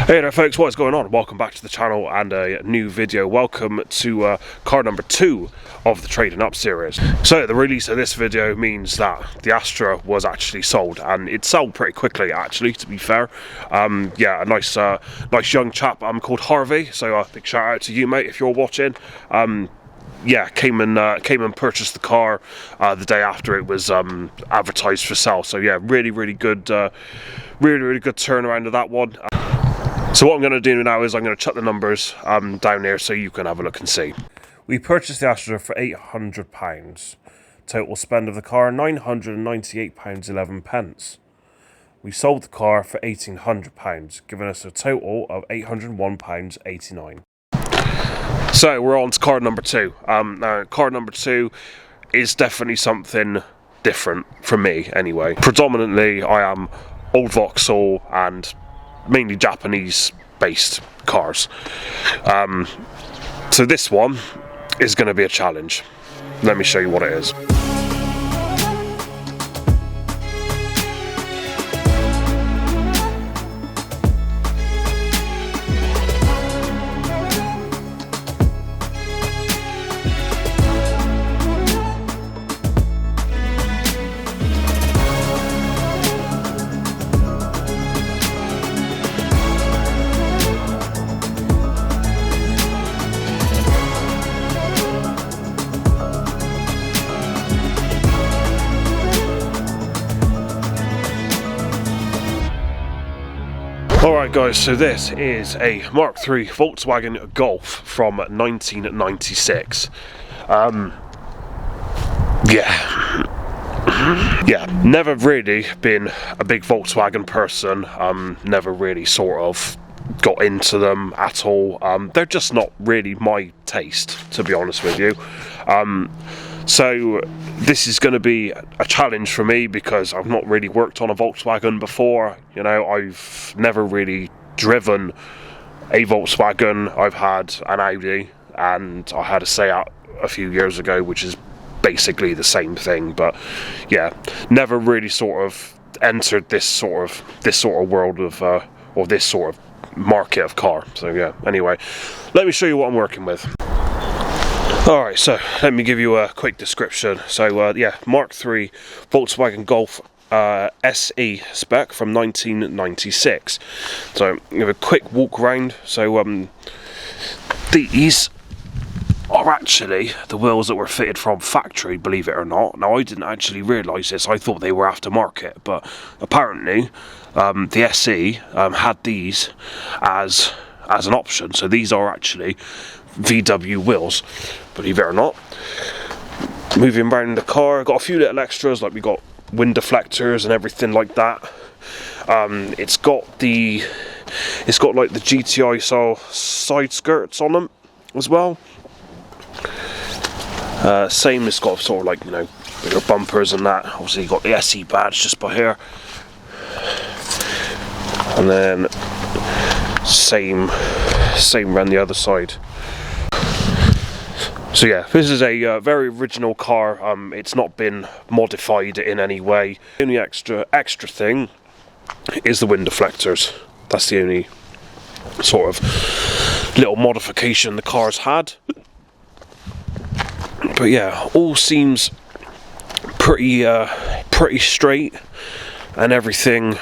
Hey there folks, what is going on? Welcome back to the channel and a new video. Welcome to car number 2 of the Trading Up series. So the release of this video means that the Astra was actually sold, and it sold pretty quickly actually, to be fair. Yeah, a nice young chap called Harvey, so big shout out to you, mate, if you're watching. Yeah, came and purchased the car the day after it was advertised for sale. So yeah, really good turnaround of that one. So what I'm going to do now is I'm going to chuck the numbers down here so you can have a look and see. We purchased the Astra for £800. Total spend of the car £998.11. We sold the car for £1,800, giving us a total of £801.89. So we're on to car number 2. Now car number 2 is definitely something different from me anyway. Predominantly I am old Vauxhall and mainly Japanese based cars. So this one is going to be a challenge. Let me show you what it is. Alright guys, so this is a Mark III Volkswagen Golf from 1996. Yeah, never really been a big Volkswagen person, never really sort of got into them at all. They're just not really my taste, to be honest with you. So this is going to be a challenge for me because I've not really worked on a Volkswagen before. You know, I've never really driven a Volkswagen. I've had an Audi and I had a Seat a few years ago, which is basically the same thing. But yeah, never really sort of entered this sort of world of or this sort of market of car. So yeah, anyway, let me show you what I'm working with. Alright, so let me give you a quick description. So yeah, Mark III Volkswagen Golf SE spec from 1996. So give a quick walk around. So these are actually the wheels that were fitted from factory, believe it or not. Now I didn't actually realise this, I thought they were aftermarket, but apparently the SE had these as an option. So these are actually VW wheels, believe it or not. Moving around the car, got a few little extras, like we got wind deflectors and everything like that. It's got like the GTI style side skirts on them as well. Same, it's got sort of like, you know, bigger bumpers and that. Obviously you got the SE badge just by here, and then same around the other side. So yeah, this is a very original car. It's not been modified in any way. The only extra thing is the wind deflectors. That's the only sort of little modification the car's had. But yeah, all seems pretty straight, and everything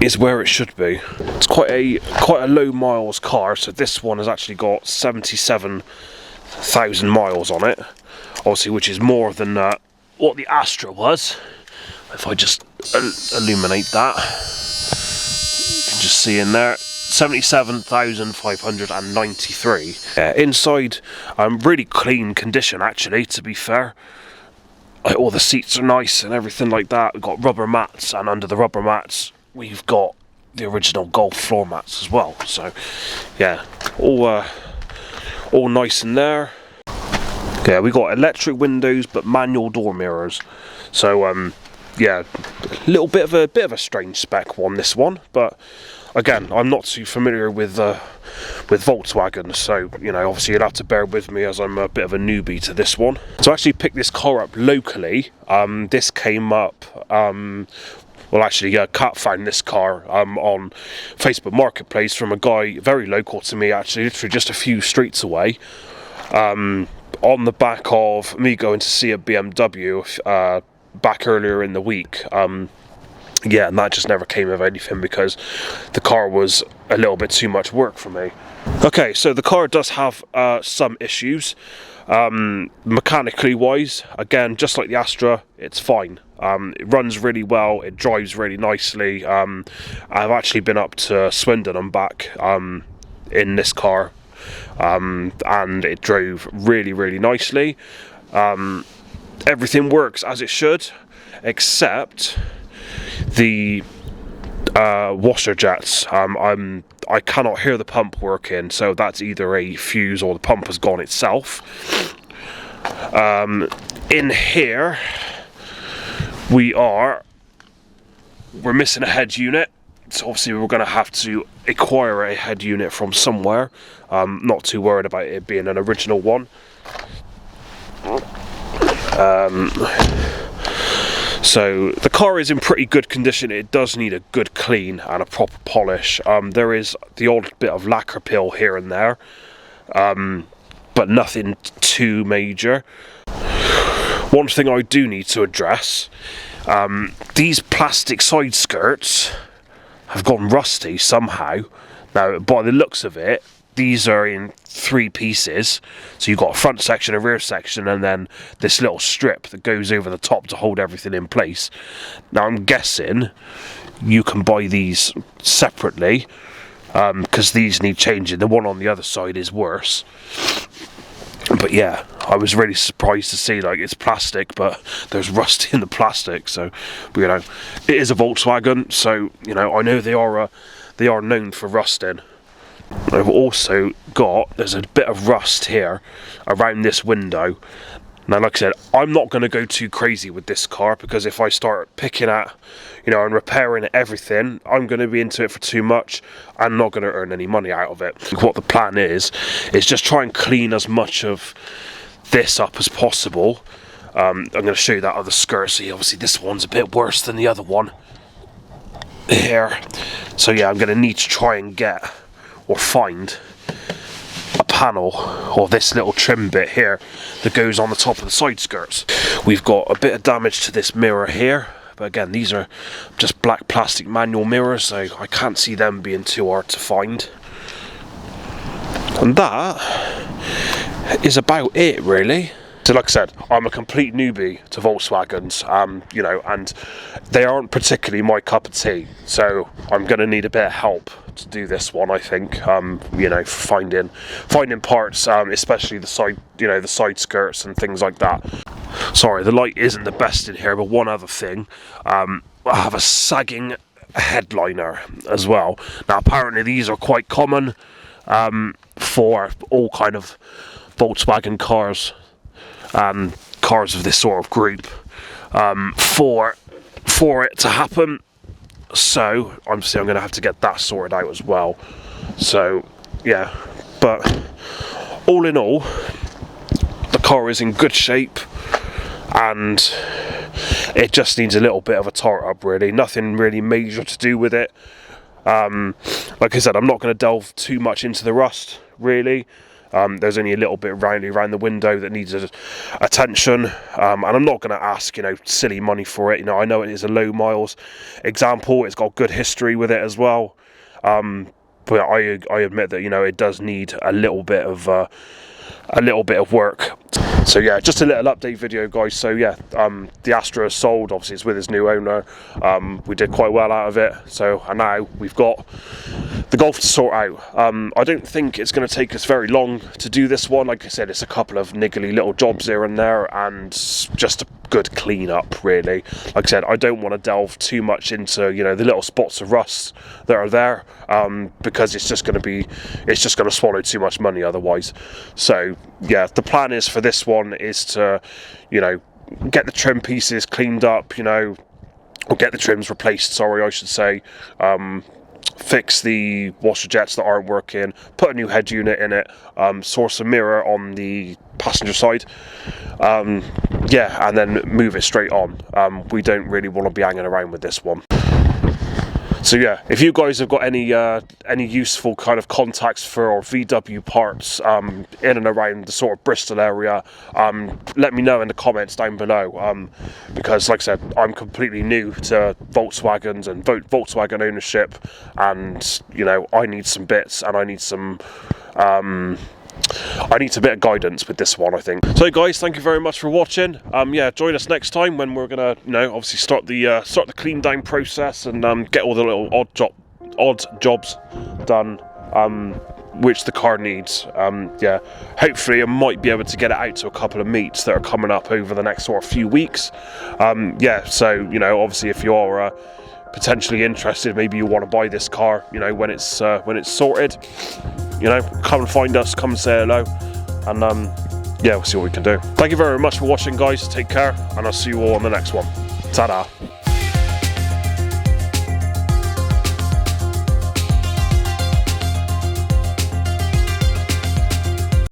is where it should be. It's quite a low miles car. So this one has actually got 77,000 miles on it, obviously, which is more than what the Astra was. If I just illuminate that, you can just see in there 77,593. Inside, really clean condition actually, to be fair. Like, all the seats are nice and everything like that. We've got rubber mats, and under the rubber mats we've got the original Golf floor mats as well. So yeah, all nice in there. Yeah, we got electric windows but manual door mirrors. So yeah, a little bit of a strange spec one, this one, but again, I'm not too familiar with Volkswagen, so you know, obviously you'll have to bear with me as I'm a bit of a newbie to this one. So I actually picked this car up locally. This came up Well, actually, Kat found this car on Facebook Marketplace from a guy very local to me, actually, literally just a few streets away. On the back of me going to see a BMW back earlier in the week. Yeah, and that just never came of anything because the car was a little bit too much work for me. Okay, so the car does have some issues. Mechanically wise, again, just like the Astra, it's fine. It runs really well, it drives really nicely. I've actually been up to Swindon and back in this car, and it drove really, really nicely. Everything works as it should, except the washer jets. I cannot hear the pump working, so that's either a fuse or the pump has gone itself. In here we're missing a head unit, so obviously we're going to have to acquire a head unit from somewhere. Not too worried about it being an original one. So the car is in pretty good condition. It does need a good clean and a proper polish. There is the odd bit of lacquer peel here and there, but nothing too major. One thing I do need to address, these plastic side skirts have gone rusty somehow. Now, by the looks of it, these are in 3 pieces. So you've got a front section, a rear section, and then this little strip that goes over the top to hold everything in place. Now, I'm guessing you can buy these separately, because these need changing. The one on the other side is worse. But yeah, I was really surprised to see, like, it's plastic, but there's rust in the plastic. So, but, you know, it is a Volkswagen, so, you know, I know they are known for rusting. I've also got, there's a bit of rust here around this window. Now, like I said, I'm not going to go too crazy with this car, because if I start picking at, you know, and repairing everything, I'm going to be into it for too much. I'm not going to earn any money out of it. What the plan is just try and clean as much of this up as possible. I'm going to show you that other skirt. See, obviously this one's a bit worse than the other one here. So yeah, I'm going to need to try and get or find a panel or this little trim bit here that goes on the top of the side skirts. We've got a bit of damage to this mirror here, but again, these are just black plastic manual mirrors, so I can't see them being too hard to find. And that is about it, really. So like I said, I'm a complete newbie to Volkswagens, you know, and they aren't particularly my cup of tea, so I'm going to need a bit of help to do this one, I think. You know, finding parts, especially the side, you know, the side skirts and things like that. Sorry, the light isn't the best in here, but one other thing, I have a sagging headliner as well. Now, apparently these are quite common for all kind of Volkswagen cars. Cars of this sort of group, for it to happen. So obviously I'm going to have to get that sorted out as well. So yeah, but all in all, the car is in good shape, and it just needs a little bit of a tart up, really. Nothing really major to do with it. Like I said, I'm not going to delve too much into the rust, really. There's only a little bit around the window that needs attention, and I'm not going to ask, you know, silly money for it. You know, I know it is a low miles example. It's got good history with it as well, but I admit that, you know, it does need a little bit of work. So yeah, just a little update video, guys. So yeah, the Astra is sold. Obviously it's with its new owner. We did quite well out of it, so and now we've got the Golf to sort out. I don't think it's going to take us very long to do this one. Like I said, it's a couple of niggly little jobs here and there, and just a good clean up, really. Like I said, I don't want to delve too much into, you know, the little spots of rust that are there, because it's just going to swallow too much money otherwise. So yeah, the plan is for this one is to, you know, get the trim pieces cleaned up, you know, or get the trims replaced, sorry, I should say, fix the washer jets that aren't working, put a new head unit in it, source a mirror on the passenger side, yeah, and then move it straight on. We don't really want to be hanging around with this one. So yeah, if you guys have got any useful kind of contacts for VW parts in and around the sort of Bristol area, let me know in the comments down below, because like I said, I'm completely new to Volkswagens and Volkswagen ownership, and you know, I need some bits and I need some a bit of guidance with this one, I think. So guys, thank you very much for watching. Yeah, join us next time when we're gonna, you know, obviously start the clean down process and get all the little odd jobs done which the car needs. Yeah, hopefully I might be able to get it out to a couple of meets that are coming up over the next sort of few weeks. Yeah, so you know, obviously if you're potentially interested, maybe you want to buy this car, you know, when it's sorted, you know, come and find us, come and say hello, and yeah, we'll see what we can do. Thank you very much for watching, guys. Take care, and I'll see you all on the next one. Ta-da.